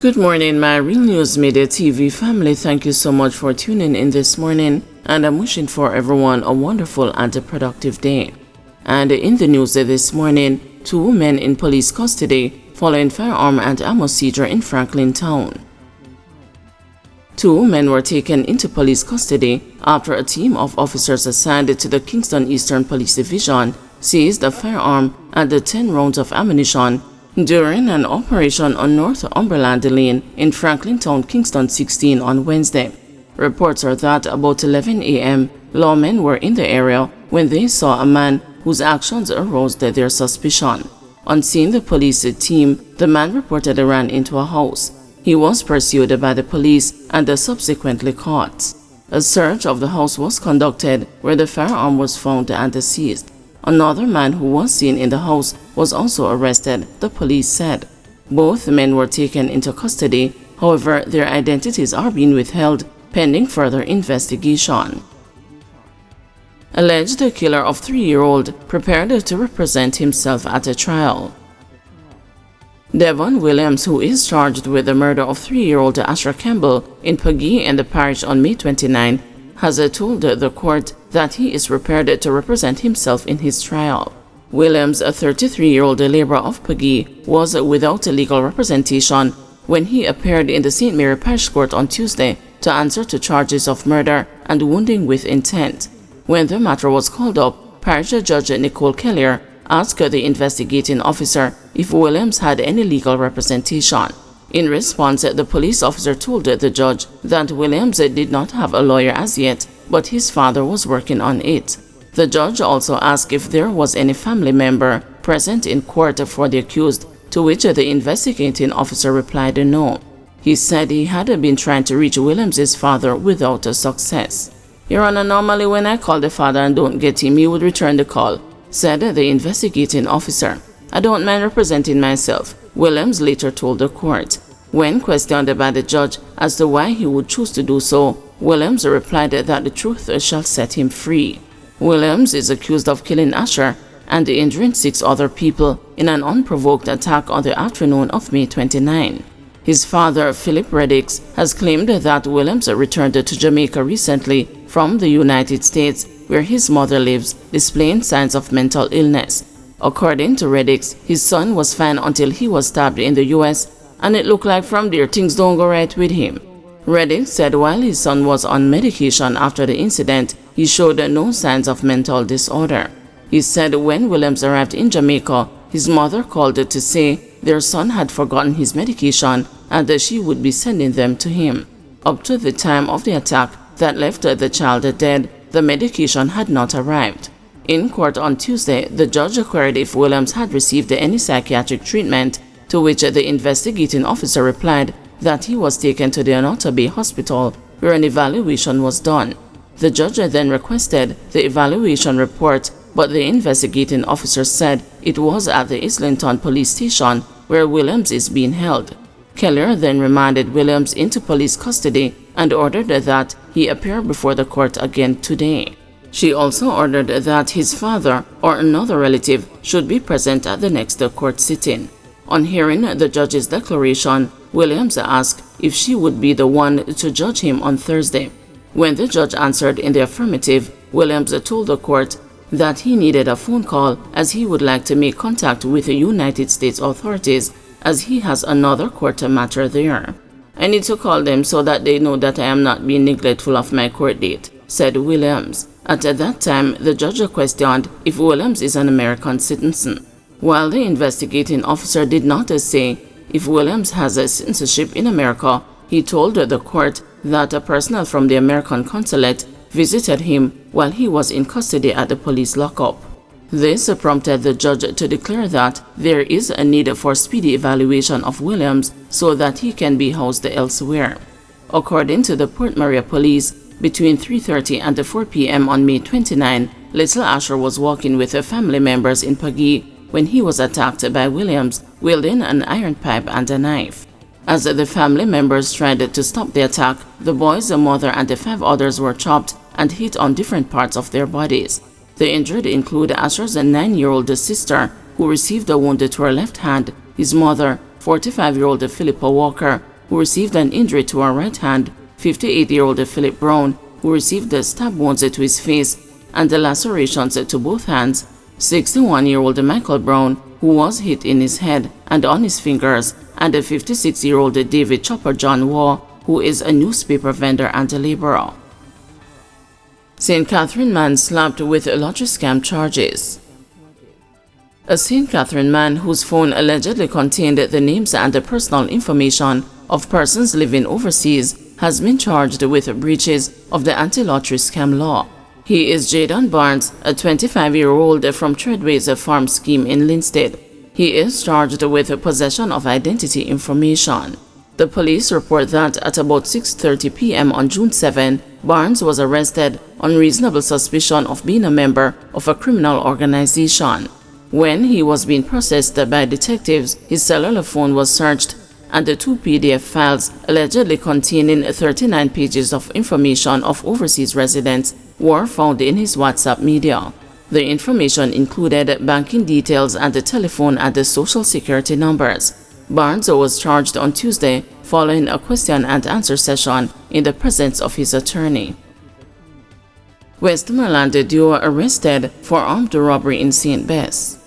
Good morning, my Real News Media TV family. Thank you so much for tuning in this morning, and I'm wishing for everyone a wonderful and a productive day. And in the news this morning, 2 women in police custody following firearm and ammo seizure in Franklin Town. 2 men were taken into police custody after a team of officers assigned to the Kingston Eastern Police Division seized a firearm and 10 rounds of ammunition during an operation on Northumberland Lane in Franklin Town, Kingston 16 on Wednesday. Reports are that about 11 a.m., lawmen were in the area when they saw a man whose actions aroused their suspicion. On seeing the police team, the man reportedly ran into a house. He was pursued by the police and subsequently caught. A search of the house was conducted where the firearm was found and seized. Another man who was seen in the house was also arrested, the police said. Both men were taken into custody, however, their identities are being withheld pending further investigation. Alleged killer of 3-year-old prepared to represent himself at a trial. Devon Williams, who is charged with the murder of 3-year-old Asher Campbell in Pagee and the parish on May 29, has told the court that he is prepared to represent himself in his trial. Williams, a 33-year-old laborer of Pagee, was without legal representation when he appeared in the St. Mary Parish Court on Tuesday to answer to charges of murder and wounding with intent. When the matter was called up, Parish Judge Nicole Kellier asked the investigating officer if Williams had any legal representation. In response, the police officer told the judge that Williams did not have a lawyer as yet, but his father was working on it. The judge also asked if there was any family member present in court for the accused, to which the investigating officer replied no. He said he had been trying to reach Williams' father without success. "Your Honor, normally when I call the father and don't get him, he would return the call," said the investigating officer. "I don't mind representing myself," Williams later told the court. When questioned by the judge as to why he would choose to do so, Williams replied that the truth shall set him free. Williams is accused of killing Asher and injuring 6 other people in an unprovoked attack on the afternoon of May 29. His father, Philip Reddix, has claimed that Williams returned to Jamaica recently from the United States, where his mother lives, displaying signs of mental illness. According to Reddix, his son was fine until he was stabbed in the U.S., and it looked like from there things don't go right with him. Reddix said while his son was on medication after the incident, he showed no signs of mental disorder. He said when Williams arrived in Jamaica, his mother called to say their son had forgotten his medication and that she would be sending them to him. Up to the time of the attack that left the child dead, the medication had not arrived. In court on Tuesday, the judge queried if Williams had received any psychiatric treatment, to which the investigating officer replied that he was taken to the Anota Bay Hospital where an evaluation was done. The judge then requested the evaluation report, but the investigating officer said it was at the Islington police station where Williams is being held. Kellier then remanded Williams into police custody and ordered that he appear before the court again today. She also ordered that his father or another relative should be present at the next court sitting. On hearing the judge's declaration, Williams asked if she would be the one to judge him on Thursday. When the judge answered in the affirmative, Williams told the court that he needed a phone call as he would like to make contact with the United States authorities as he has another court matter there. "I need to call them so that they know that I am not being neglectful of my court date," said Williams. At that time, the judge questioned if Williams is an American citizen. While the investigating officer did not say if Williams has a citizenship in America, he told the court that a personnel from the American consulate visited him while he was in custody at the police lockup. This prompted the judge to declare that there is a need for speedy evaluation of Williams so that he can be housed elsewhere. According to the Port Maria police, between 3:30 and 4 p.m. on May 29, little Asher was walking with her family members in Pagee when he was attacked by Williams, wielding an iron pipe and a knife. As the family members tried to stop the attack, the boy's mother and the 5 others were chopped and hit on different parts of their bodies. The injured include Asher's 9-year-old sister, who received a wound to her left hand, his mother, 45-year-old Philippa Walker, who received an injury to her right hand, 58-year-old Philip Brown, who received the stab wounds to his face and the lacerations to both hands, 61-year-old Michael Brown, who was hit in his head and on his fingers, and 56-year-old David Chopper John Waugh, who is a newspaper vendor and a laborer. St. Catherine man slapped with lottery scam charges. A St. Catherine man whose phone allegedly contained the names and the personal information of persons living overseas has been charged with breaches of the anti-lottery scam law. He is Jadon Barnes, a 25-year-old from Treadway's farm scheme in Linstead. He is charged with possession of identity information. The police report that at about 6:30 p.m. on June 7, Barnes was arrested on reasonable suspicion of being a member of a criminal organization. When he was being processed by detectives, his cellular phone was searched and the 2 PDF files allegedly containing 39 pages of information of overseas residents were found in his WhatsApp media. The information included banking details and the telephone and the social security numbers. Barnes was charged on Tuesday following a question and answer session in the presence of his attorney. Westmoreland duo arrested for armed robbery in St. Bess.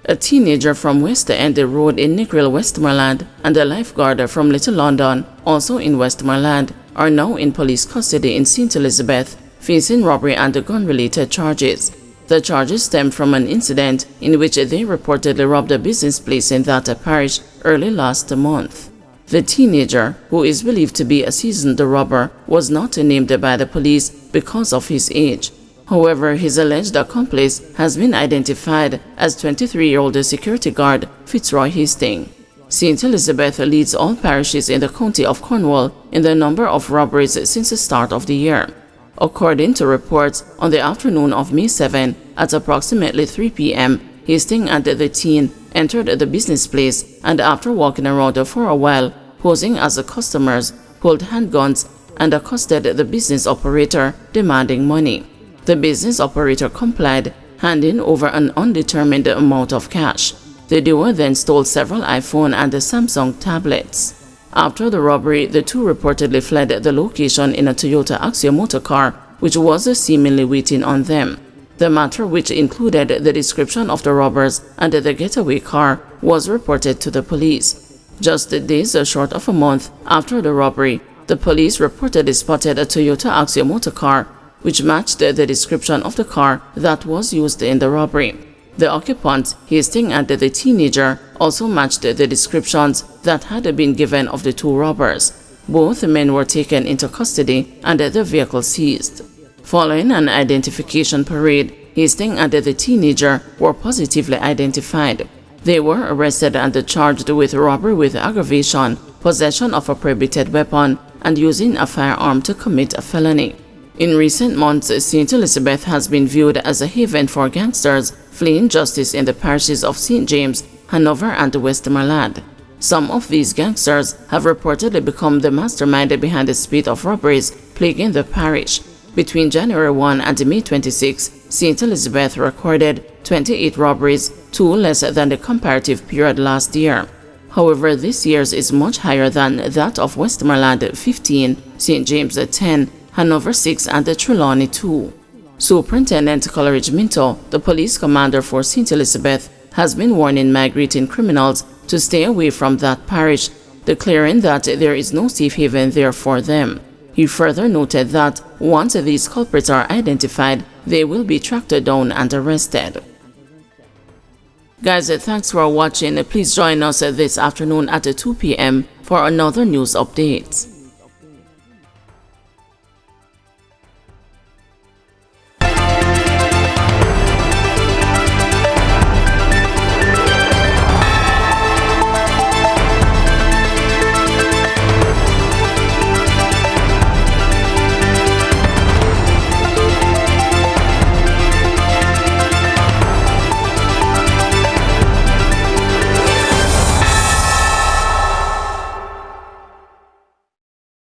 A teenager from West End Road in Negril, Westmoreland, and a lifeguard from Little London, also in Westmoreland, are now in police custody in St. Elizabeth, facing robbery and gun-related charges. The charges stem from an incident in which they reportedly robbed a business place in that parish early last month. The teenager, who is believed to be a seasoned robber, was not named by the police because of his age. However, his alleged accomplice has been identified as 23-year-old security guard Fitzroy Hastings. St. Elizabeth leads all parishes in the county of Cornwall in the number of robberies since the start of the year. According to reports, on the afternoon of May 7, at approximately 3 p.m., Hastings and the teen entered the business place and after walking around for a while, posing as customers, pulled handguns and accosted the business operator, demanding money. The business operator complied, handing over an undetermined amount of cash. The duo then stole several iPhone and Samsung tablets. After the robbery, the two reportedly fled the location in a Toyota Axio motor car, which was seemingly waiting on them. The matter, which included the description of the robbers and the getaway car, was reported to the police. Just days short of a month after the robbery, the police reportedly spotted a Toyota Axio motor car, which matched the description of the car that was used in the robbery. The occupants, Hastings and the teenager, also matched the descriptions that had been given of the two robbers. Both men were taken into custody and the vehicle seized. Following an identification parade, Hastings and the teenager were positively identified. They were arrested and charged with robbery with aggravation, possession of a prohibited weapon, and using a firearm to commit a felony. In recent months, St. Elizabeth has been viewed as a haven for gangsters fleeing justice in the parishes of St. James, Hanover, and Westmoreland. Some of these gangsters have reportedly become the mastermind behind the spate of robberies plaguing the parish. Between January 1 and May 26, St. Elizabeth recorded 28 robberies, 2 less than the comparative period last year. However, this year's is much higher than that of Westmoreland 15, St. James 10, Hanover 6, and Trelawney 2. Superintendent Coleridge Minto, the police commander for St. Elizabeth, has been warning migrating criminals to stay away from that parish, declaring that there is no safe haven there for them. He further noted that once these culprits are identified, they will be tracked down and arrested. Guys, thanks for watching. Please join us this afternoon at 2 p.m. for another news update.